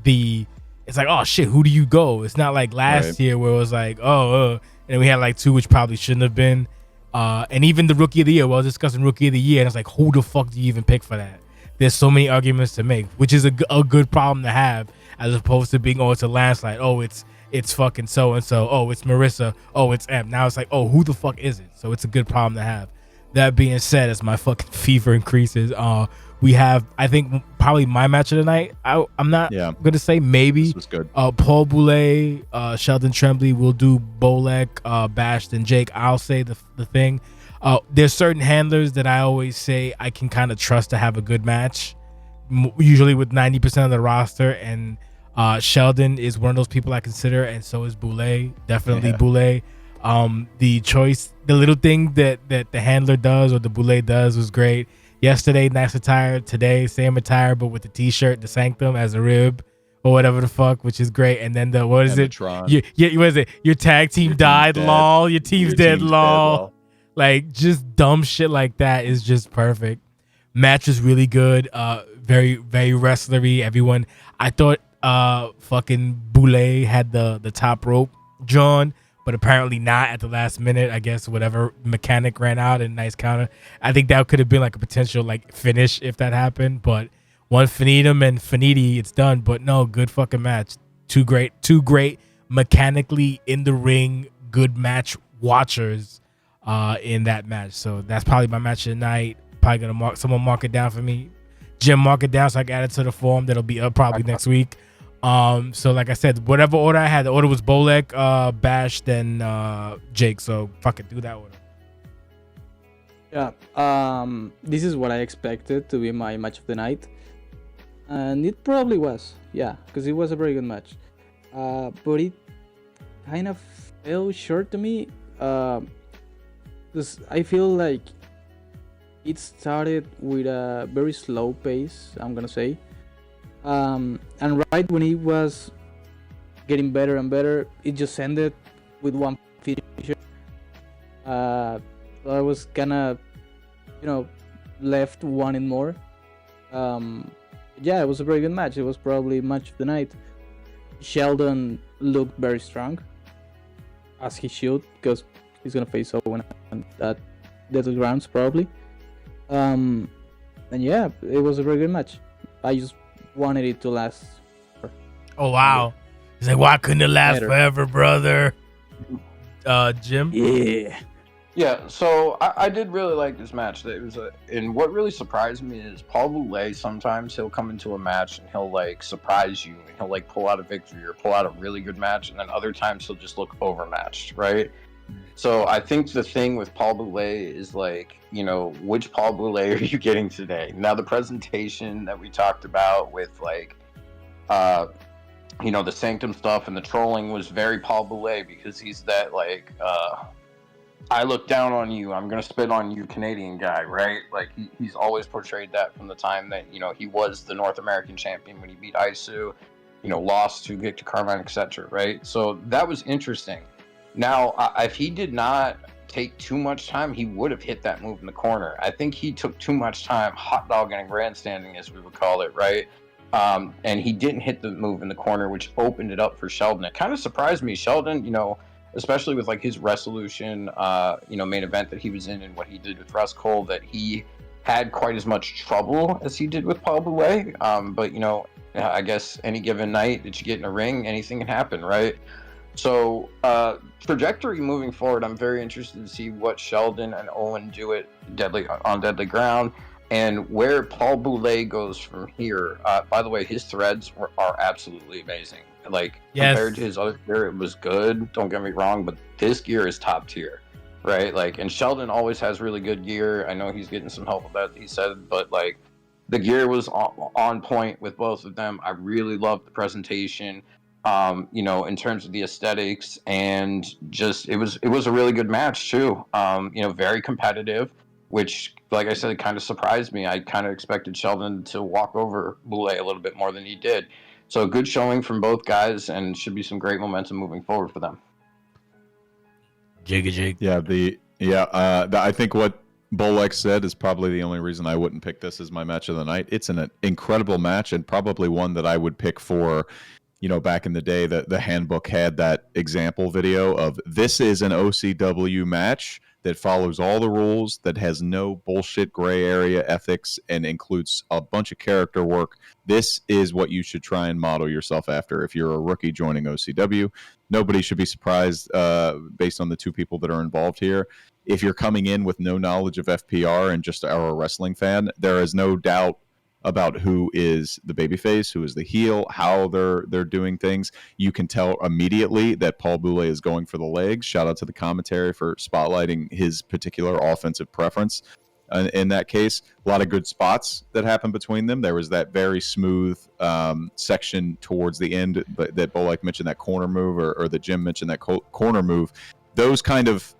it's like, oh shit, who do you go? It's not like last year where it was like, and we had like two which probably shouldn't have been, and even the rookie of the year. Well, I was discussing rookie of the year, and it's like, who the fuck do you even pick for that? There's so many arguments to make, which is a good problem to have, as opposed to being, it's a landslide. Oh, it's fucking so and so. Oh, it's Marissa. Oh, it's M. Now it's like, oh, who the fuck is it? So it's a good problem to have. That being said, as my fucking fever increases, we have, I think, probably my match of the night. I'm not gonna say maybe. This was good. Paul Boulay, Sheldon Tremblay will do Bolek, Bashed, and Jake. I'll say the thing. There's certain handlers that I always say I can kind of trust to have a good match, usually with 90% of the roster, and Sheldon is one of those people I consider, and so is Boulay. Definitely Boulay. The choice, the little thing that the handler does or the Boulay does was great. Yesterday, nice attire. Today, same attire, but with the t-shirt, the Sanctum as a rib or whatever the fuck, which is great. And then what is it? What is it? Your tag team died, lol. Your team's dead, lol. Like, just dumb shit like that is just perfect. Match was really good. Very, very wrestlery. Everyone, I thought fucking Boulay had the top rope drawn, but apparently not at the last minute. I guess whatever mechanic ran out and nice counter. I think that could have been like a potential like finish if that happened, but one finitum and finiti, it's done. But no, good fucking match. Two great mechanically in the ring, good match watchers in that match. So that's probably my match of the night. Probably gonna mark it down for me. Jim, mark it down so I can add it to the form. That'll be up probably next week. So like I said, whatever order I had, the order was Bolek, Bash, then Jake. So fuck it, do that order. Yeah. This is what I expected to be my match of the night, and it probably was. Yeah, because it was a very good match. But it kind of fell short to me. Because I feel like it started with a very slow pace, I'm gonna say. And right when it was getting better and better, it just ended with one finisher. So I was kinda, left wanting more. Yeah, it was a very good match. It was probably match of the night. Sheldon looked very strong, as he should, because he's gonna face Owen at Deadly Grounds probably. And yeah, it was a very good match. I just wanted it to last. Oh wow! He's like, why couldn't it last forever, brother? Jim? Yeah. So I did really like this match. It was and what really surprised me is Paul Boulay. Sometimes he'll come into a match and he'll like surprise you, and he'll like pull out a victory or pull out a really good match, and then other times he'll just look overmatched, right? So I think the thing with Paul Boulay is like, which Paul Boulay are you getting today? Now the presentation that we talked about with like, the Sanctum stuff and the trolling was very Paul Boulay, because he's that like, I look down on you. I'm gonna spit on you, Canadian guy, right? Like he's always portrayed that from the time that he was the North American champion when he beat Isu, lost to Victor Carmine, etc. Right? So that was interesting. Now, if he did not take too much time, he would have hit that move in the corner. I think he took too much time hot dogging and grandstanding, as we would call it, right? And he didn't hit the move in the corner, which opened it up for Sheldon. It kind of surprised me. Sheldon, especially with like his Resolution, main event that he was in and what he did with Russ Cole, that he had quite as much trouble as he did with Paul Boulet. But I guess any given night that you get in a ring, anything can happen, right? So trajectory moving forward, I'm very interested to see what Sheldon and Owen do at Deadly Ground, and where Paul Boulet goes from here. By the way, his threads are absolutely amazing. Like, compared to his other gear, it was good. Don't get me wrong, but this gear is top tier, right? Like, and Sheldon always has really good gear. I know he's getting some help with that, he said, but like, the gear was on point with both of them. I really loved the presentation. In terms of the aesthetics, and just it was a really good match too. Very competitive, which, like I said, kind of surprised me. I kind of expected Sheldon to walk over Boulet a little bit more than he did. So good showing from both guys, and should be some great momentum moving forward for them. Jig. Yeah, I think what Bolek said is probably the only reason I wouldn't pick this as my match of the night. It's an incredible match, and probably one that I would pick for, back in the day, the handbook had that example video of, this is an OCW match that follows all the rules, that has no bullshit gray area ethics, and includes a bunch of character work. This is what you should try and model yourself after if you're a rookie joining OCW. Nobody should be surprised based on the two people that are involved here. If you're coming in with no knowledge of FPR and just are a wrestling fan, there is no doubt about who is the babyface, who is the heel, how they're doing things. You can tell immediately that Paul Boulet is going for the legs. Shout out to the commentary for spotlighting his particular offensive preference. In that case, a lot of good spots that happened between them. There was that very smooth section towards the end that Bolek mentioned, that corner move, or that Jim mentioned, that corner move. Those kind of,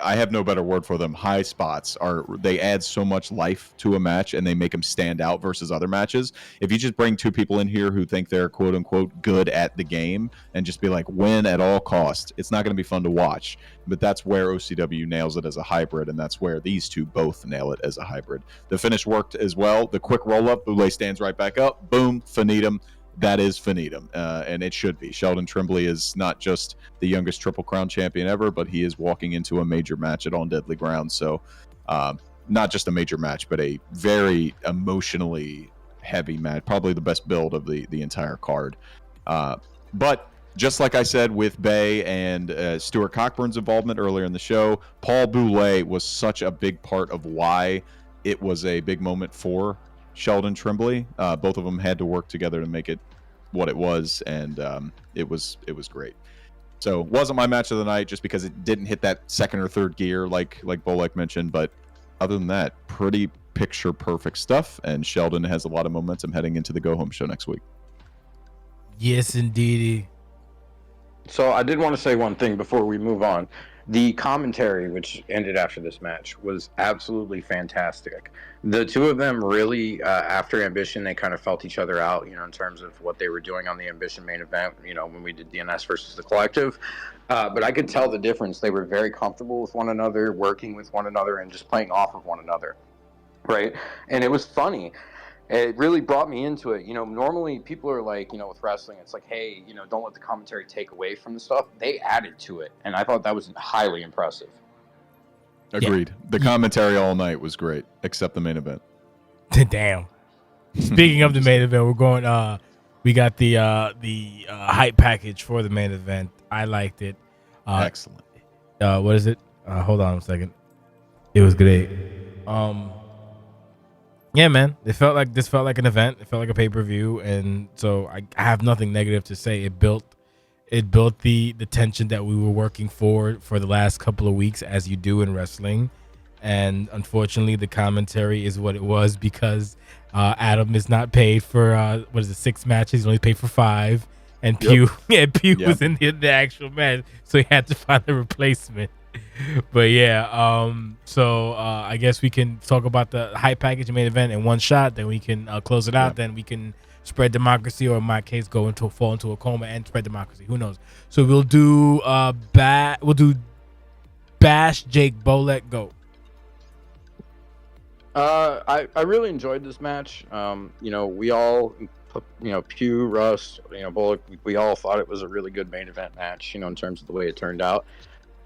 I have no better word for them, high spots they add so much life to a match, and they make them stand out versus other matches. If you just bring two people in here who think they're quote unquote good at the game and just be like, win at all costs, it's not going to be fun to watch. But that's where OCW nails it as a hybrid, and that's where these two both nail it as a hybrid. The finish worked as well. The quick roll up, Boulet stands right back up, boom, finitum. That is finitum, and it should be. Sheldon Trimbley is not just the youngest Triple Crown champion ever, but he is walking into a major match at On Deadly Ground. So not just a major match, but a very emotionally heavy match, probably the best build of the entire card. But just like I said with Bay and Stuart Cockburn's involvement earlier in the show, Paul Boulet was such a big part of why it was a big moment for Sheldon Trimbley. Both of them had to work together to make it what it was, and it was great. So wasn't my match of the night just because it didn't hit that second or third gear like Bolek mentioned, but other than that, pretty picture perfect stuff, and Sheldon has a lot of momentum heading into the Go Home show next week. Yes, indeed. So I did want to say one thing before we move on. The commentary, which ended after this match, was absolutely fantastic. The two of them really, after Ambition, they kind of felt each other out, in terms of what they were doing on the Ambition main event, when we did DNS versus the Collective. But I could tell the difference. They were very comfortable with one another, working with one another, and just playing off of one another, right? And it was funny. It really brought me into it. Normally people are like, with wrestling, it's like, hey, don't let the commentary take away from the stuff. They added to it, and I thought that was highly impressive. Agreed. Yeah. The commentary all night was great, except the main event. Damn. Speaking of the main event, we're going. We got the hype package for the main event. I liked it. Excellent. What is it? Hold on a second. It was great. Yeah, man. This felt like an event. It felt like a pay-per-view, and so I have nothing negative to say. It built the tension that we were working for the last couple of weeks, as you do in wrestling. And unfortunately, the commentary is what it was because Adam is not paid for 6 matches. He's only paid for 5, and Pew was in the actual match, so he had to find a replacement. But yeah, so I guess we can talk about the hype package main event in one shot. Then we can close it out. Yeah. Then we can spread democracy, or in my case, fall into a coma and spread democracy. Who knows? So we'll do we'll do Bash, Jake, Bolek, go. I really enjoyed this match. We all, Pew, Russ, Bullock, we all thought it was a really good main event match, in terms of the way it turned out.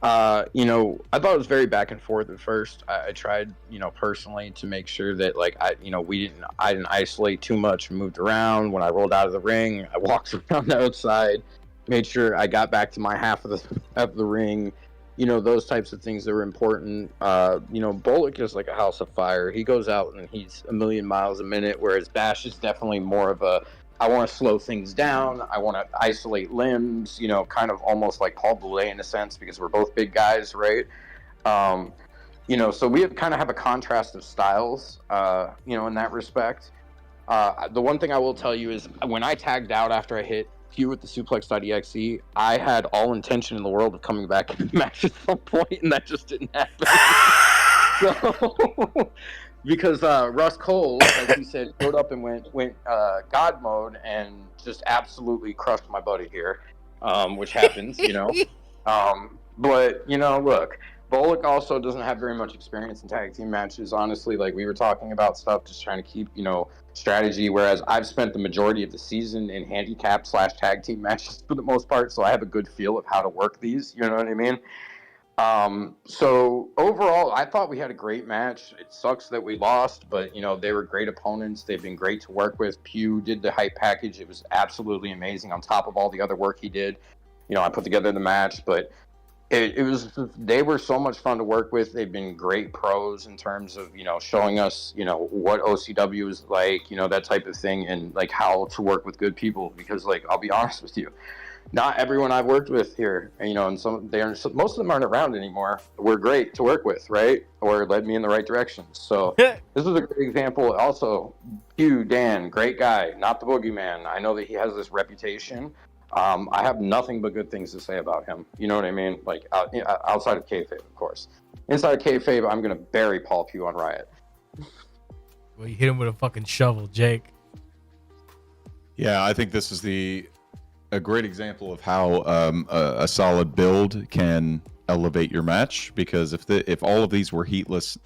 I thought it was very back and forth at first. I tried, personally to make sure that I didn't isolate too much, moved around. When I rolled out of the ring, I walked around the outside, made sure I got back to my half of the ring. Those types of things that were important. Bullock is like a house of fire. He goes out and he's a million miles a minute, whereas Bash is definitely more of a, I want to slow things down. I want to isolate limbs, kind of almost like Paul Boulay in a sense, because we're both big guys, right? So we kind of have a contrast of styles, in that respect. The one thing I will tell you is when I tagged out after I hit Q with the suplex.exe, I had all intention in the world of coming back in the match at some point, and that just didn't happen. So, because Russ Cole, like you said, showed up and went God mode and just absolutely crushed my buddy here, which happens, But, look, Bullock also doesn't have very much experience in tag team matches, honestly. Like, we were talking about stuff, just trying to keep, strategy, whereas I've spent the majority of the season in handicap / tag team matches for the most part, so I have a good feel of how to work these, you know what I mean? So overall, I thought we had a great match. It sucks that we lost, but they were great opponents. They've been great to work with. Pew did the hype package. It was absolutely amazing on top of all the other work he did. I put together the match, but they were so much fun to work with. They've been great pros in terms of, showing us, what OCW is like, that type of thing, and like how to work with good people, because I'll be honest with you, not everyone I've worked with here, and most of them aren't around anymore, were great to work with, right? Or led me in the right direction. So this is a great example. Also, Hugh, Dan, great guy, not the boogeyman. I know that he has this reputation. I have nothing but good things to say about him. You know what I mean? Outside of kayfabe, of course. Inside of kayfabe, I'm gonna bury Paul Pugh on Riot. Well, you hit him with a fucking shovel, Jake. Yeah, I think this is a great example of how a solid build can elevate your match, because if all of these were heatless,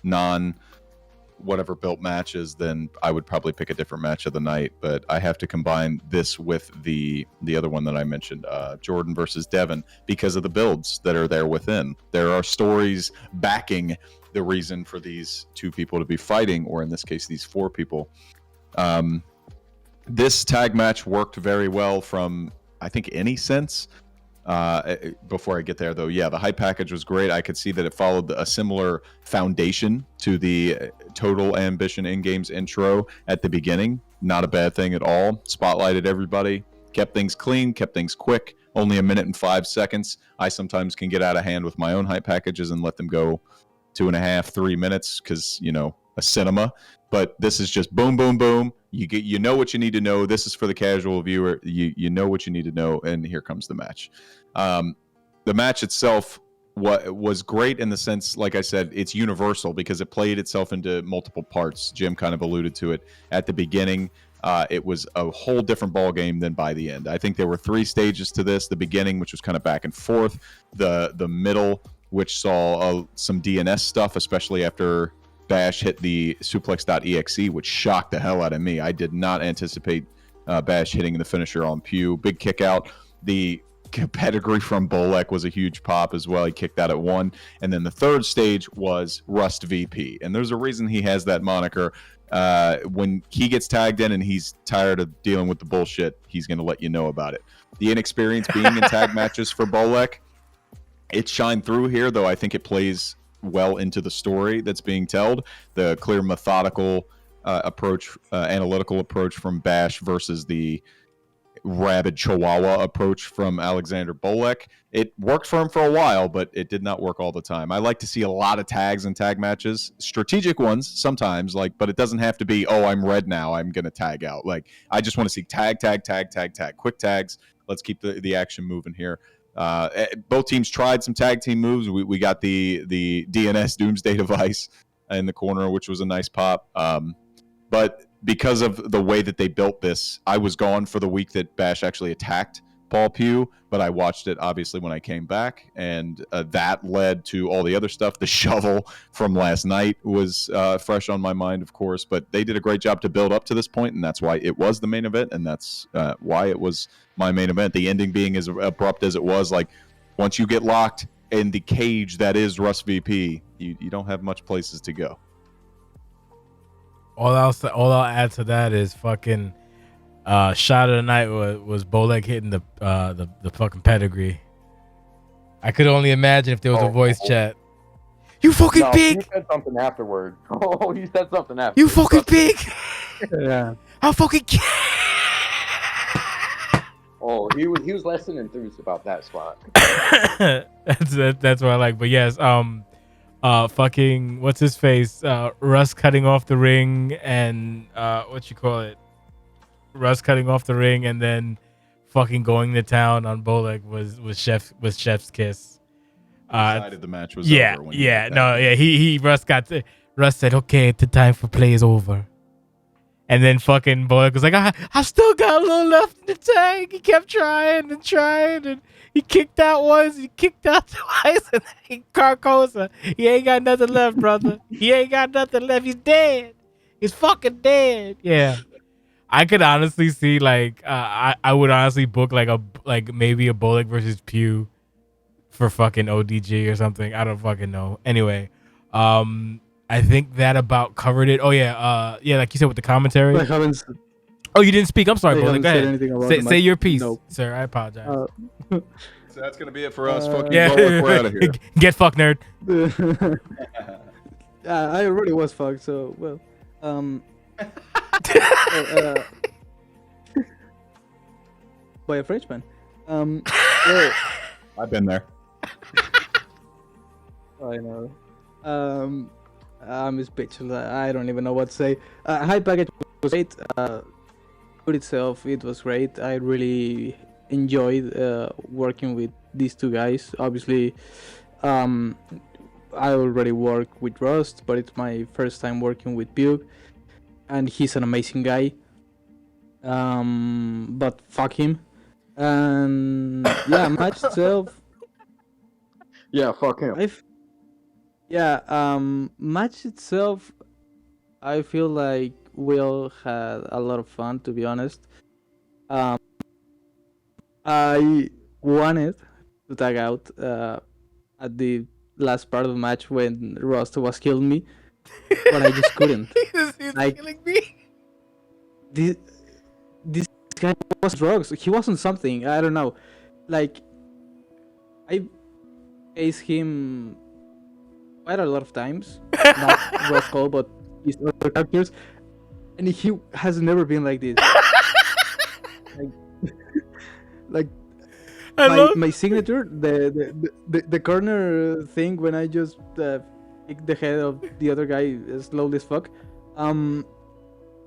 whatever built matches, then I would probably pick a different match of the night. But I have to combine this with the other one that I mentioned, Jordan versus Devin, because of the builds that are there within. There are stories backing the reason for these two people to be fighting, or in this case, these four people. This tag match worked very well from, I think, any sense. Before I get there, though, yeah, the hype package was great. I could see that it followed a similar foundation to the Total Ambition in-games intro at the beginning. Not a bad thing at all. Spotlighted everybody, kept things clean, kept things quick. Only 1 minute and 5 seconds. I sometimes can get out of hand with my own hype packages and let them go 2.5, 3 minutes because, a cinema. But this is just boom, boom, boom. You know what you need to know. This is for the casual viewer. You know what you need to know, and here comes the match. The match itself was great in the sense, like I said, it's universal because it played itself into multiple parts. Jim kind of alluded to it at the beginning. It was a whole different ball game than by the end. I think there were 3 stages to this. The beginning, which was kind of back and forth. The middle, which saw some DNS stuff, especially after Bash hit the suplex.exe, which shocked the hell out of me. I did not anticipate Bash hitting the finisher on Pew. Big kick out. The pedigree from Bolek was a huge pop as well. He kicked out at 1. And then the third stage was Rust VP. And there's a reason he has that moniker. When he gets tagged in and he's tired of dealing with the bullshit, he's going to let you know about it. The inexperience being in tag matches for Bolek, it shined through here, though I think it plays well into the story that's being told. The clear methodical approach, analytical approach from Bash versus the rabid chihuahua approach from Alexander Bolek. It worked for him for a while, but it did not work all the time. I like to see a lot of tags and tag matches, strategic ones sometimes, but it doesn't have to be, oh, I'm red now, I'm gonna tag out. I just want to see tag, quick tags. Let's keep the action moving here. Both teams tried some tag team moves. We got the DNS Doomsday Device in the corner, which was a nice pop. But because of the way that they built this, I was gone for the week that Bash actually attacked Paul Pugh, but I watched it obviously when I came back, and that led to all the other stuff. The shovel from last night was fresh on my mind, of course, but they did a great job to build up to this point, and that's why it was the main event, and that's why it was my main event. The ending being as abrupt as it was, like once you get locked in the cage that is Russ VP, you don't have much places to go. All I'll add to that is fucking shot of the night was Bolek hitting the fucking pedigree. I could only imagine if there was a voice chat. You fucking pig! You said something afterward. Oh, you said something afterward. You fucking pig! Yeah. I'll fucking Oh, he was less than enthused about that spot. that's what I like. But yes, fucking what's his face? Russ cutting off the ring and what you call it? Russ cutting off the ring and then fucking going to town on Bolek was Chef's kiss. Decided the match was yeah, over. When yeah, no, yeah. Russ said, "Okay, the time for play is over." And then fucking Bolek was like, I still got a little left in the tank. He kept trying and trying, and he kicked out once, he kicked out twice, and then Carcosa, he ain't got nothing left, brother. He ain't got nothing left. He's dead. He's fucking dead. Yeah. I could honestly see like I would honestly book like maybe a Bolek versus Pew for fucking ODG or something. I don't fucking know. Anyway, I think that about covered it. Oh yeah, like you said with the commentary. I haven't. Oh, you didn't speak. I'm sorry, Bolek. Go said ahead. anything about Say your piece, Nope. sir. I apologize. So that's gonna be it for us. Fucking Yeah, we're out of here. Get fucked, nerd. I already was fucked, so well. By a Frenchman. Well, I've been there. I know. I'm speechless. I don't even know what to say. High package was great. Food itself, it was great. I really enjoyed working with these two guys. Obviously, I already worked with Rust, but it's my first time working with Pugh, and he's an amazing guy. But fuck him. And yeah, match itself. Yeah, fuck him. Match itself, I feel like Will had a lot of fun, to be honest. I wanted to tag out at the last part of the match when Rust was killing me, but I just couldn't. He's Like- killing me. This guy was drugs. He wasn't something. I don't know. Like, I faced him quite a lot of times. Not Rust Cole, but his other characters, and he has never been like this. like my signature, the corner thing when I just kick the head of the other guy slowly as fuck.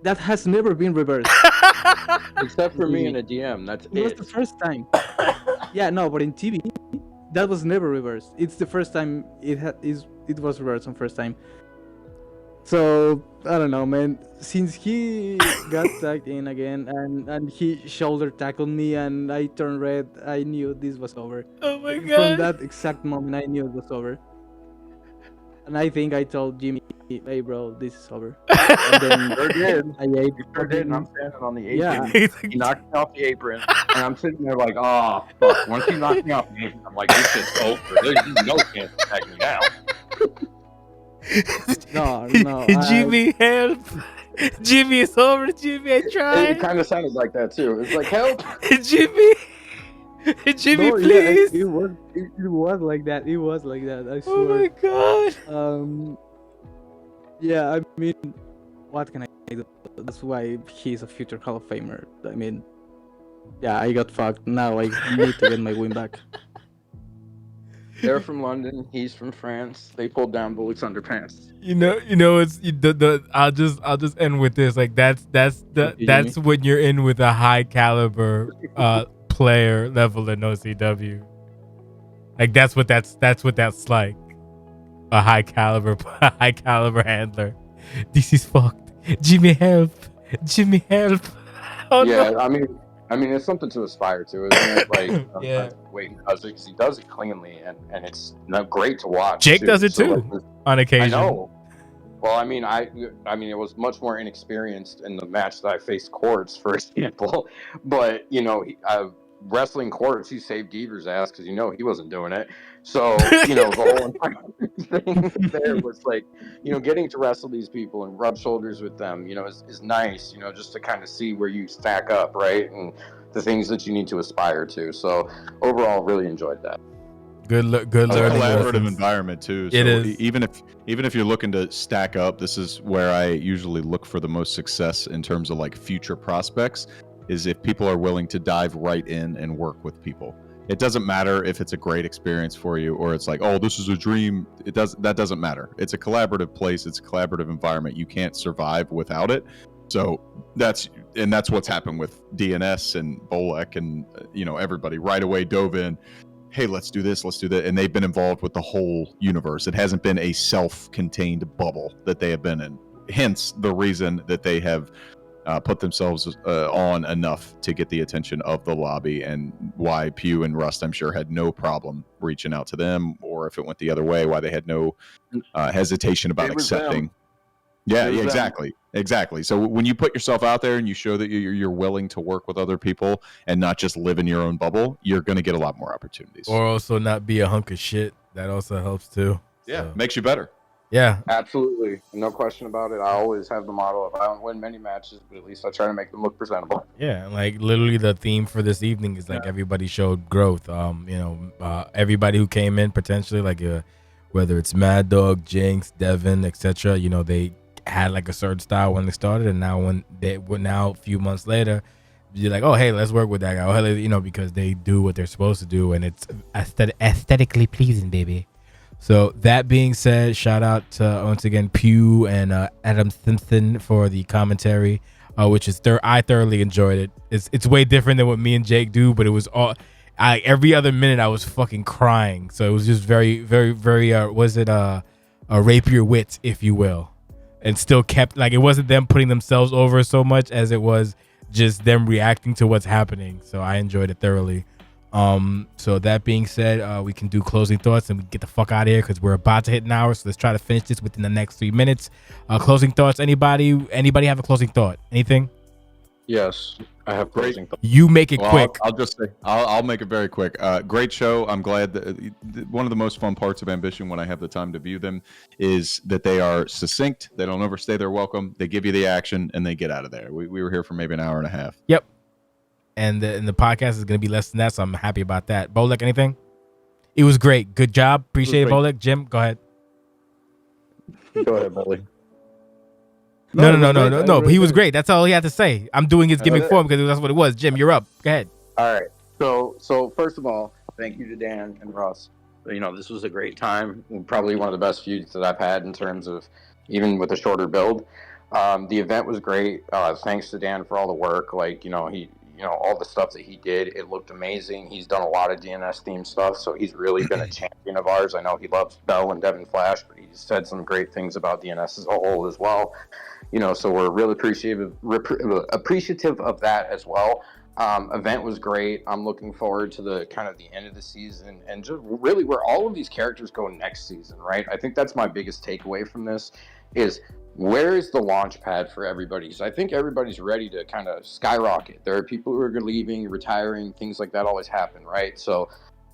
That has never been reversed. Except for me in a DM, that's It was the first time. Yeah, no, but in TV, that was never reversed. It's the first time it was reversed on first time. So I don't know, man. Since he got tagged in again and he shoulder tackled me and I turned red, I knew this was over. Oh my From god. that exact moment, I knew it was over. And I think I told Jimmy, "Hey, bro, this is over." And then Sure did. I ate. You sure did, and I'm standing on the apron. Yeah. He knocked me off the apron, and I'm sitting there like, oh, fuck. Once he knocked me off the apron, I'm like, this shit's over. There's no chance to tag me down. No. Jimmy, help. Jimmy, it's over. Jimmy, I It tried. kind of sounded like that, too. It's like, help. Jimmy. Jimmy, No, yeah, please. it was like that. It was like that. I Oh my swear. god. Yeah, I mean, what can I do? That's why he's a future Hall of Famer. I mean, yeah, I got fucked. Now I need to get my win back. They're from London. He's from France. They pulled down Bullock's underpants. You know, it's the. I'll just end with this. Like that's when you're in with a high caliber player level in OCW. Like that's what that's like. A high caliber handler. This is fucked. Jimmy help. Jimmy help. Oh Yeah, no. I mean, it's something to aspire to, isn't it? Like, Yeah. the way he does it, because he does it cleanly, and it's great to watch. Jake too. does it So, too like, on occasion. I know. Well, I mean, it was much more inexperienced in the match that I faced Quartz, for example. But wrestling Quartz, he saved Deaver's ass because he wasn't doing it. So the whole entire thing there was like, getting to wrestle these people and rub shoulders with them, is nice. Just to kind of see where you stack up, right, and the things that you need to aspire to. So overall, really enjoyed that. Good It's a learning collaborative lessons. environment too. So It is. even if you're looking to stack up, this is where I usually look for the most success in terms of like future prospects. Is if people are willing to dive right in and work with people. It doesn't matter if it's a great experience for you or it's like, oh, this is a dream. That doesn't matter. It's a collaborative place. It's a collaborative environment. You can't survive without it. So that's what's happened with DNS and Bolek and everybody right away dove in. Hey, let's do this, let's do that. And they've been involved with the whole universe. It hasn't been a self-contained bubble that they have been in. Hence the reason that they have put themselves on enough to get the attention of the lobby, and why Pew and Rust, I'm sure, had no problem reaching out to them, or if it went the other way, why they had no hesitation about accepting. Yeah, exactly. So when you put yourself out there and you show that you're willing to work with other people and not just live in your own bubble, you're going to get a lot more opportunities. Or also not be a hunk of shit. That also helps too. Yeah, So. makes you better. Yeah, absolutely, no question about it. I always have the motto: if I don't win many matches, but at least I try to make them look presentable. Yeah, like literally the theme for this evening is like everybody showed growth. Everybody who came in potentially, like whether it's Mad Dog, Jinx, Devin, etc. They had like a certain style when they started, and now a few months later, you're like, oh hey, let's work with that guy. Oh, hey, because they do what they're supposed to do, and it's aesthetically pleasing, baby. So that being said, shout out to once again Pew and Adam Simpson for the commentary, which is I thoroughly enjoyed it. It's way different than what me and Jake do, but it was all every other minute I was fucking crying. So it was just very, very, very a rapier wit, if you will, and still kept like it wasn't them putting themselves over so much as it was just them reacting to what's happening. So I enjoyed it thoroughly. So that being said, we can do closing thoughts and we get the fuck out of here because we're about to hit an hour. So let's try to finish this within the next 3 minutes. Closing thoughts. Anybody have a closing thought? Anything? Yes, I have closing thoughts. You make it quick. I'll just say I'll make it very quick. Great show. I'm glad that one of the most fun parts of Ambition when I have the time to view them is that they are succinct. They don't overstay their welcome. They give you the action and they get out of there. We were here for maybe an hour and a half. Yep. And the podcast is going to be less than that, so I'm happy about that. Bolek, anything? It was great. Good job. Appreciate it, Bolek. Jim, go ahead. Go ahead, Bolek. No. He was great. That's all he had to say. I'm doing his gimmick for him because that's what it was. Jim, you're up. Go ahead. All right. So first of all, thank you to Dan and Russ. This was a great time. Probably one of the best feuds that I've had in terms of even with a shorter build. The event was great. Thanks to Dan for all the work. He all the stuff that he did, it looked amazing. He's done a lot of DNS themed stuff, so he's really been a champion of ours. I know he loves Bell and Devin Flash, but he's said some great things about DNS as a whole as well. So we're really appreciative of that as well. Event was great. I'm looking forward to the kind of the end of the season and just really where all of these characters go next season, right? I think that's my biggest takeaway from this is where is the launch pad for everybody? So I think everybody's ready to kind of skyrocket. There are people who are leaving, retiring, things like that always happen, right? So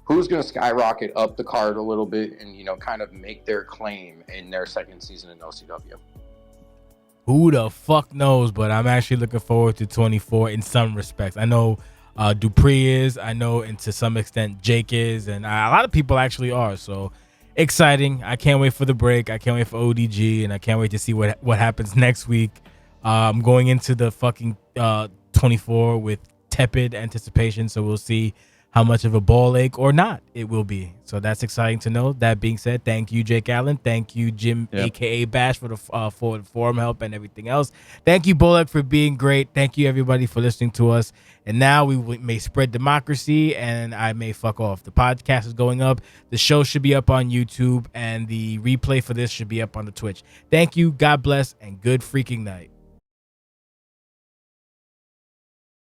who's going to skyrocket up the card a little bit and, kind of make their claim in their second season in OCW? Who the fuck knows? But I'm actually looking forward to 24 in some respects. I know Dupree is. I know, and to some extent, Jake is. And a lot of people actually are. So exciting. I can't wait for the break. I can't wait for ODG. And I can't wait to see what happens next week. I'm going into the fucking 24 with tepid anticipation. So we'll see how much of a ball ache or not it will be. So that's exciting to know. That being said, thank you, Jake Allen. Thank you, Jim, Yep. aka Bash, for the forum help and everything else. Thank you, Bullock, for being great. Thank you, everybody, for listening to us. And now we may spread democracy, and I may fuck off. The podcast is going up. The show should be up on YouTube, and the replay for this should be up on the Twitch. Thank you. God bless, and good freaking night.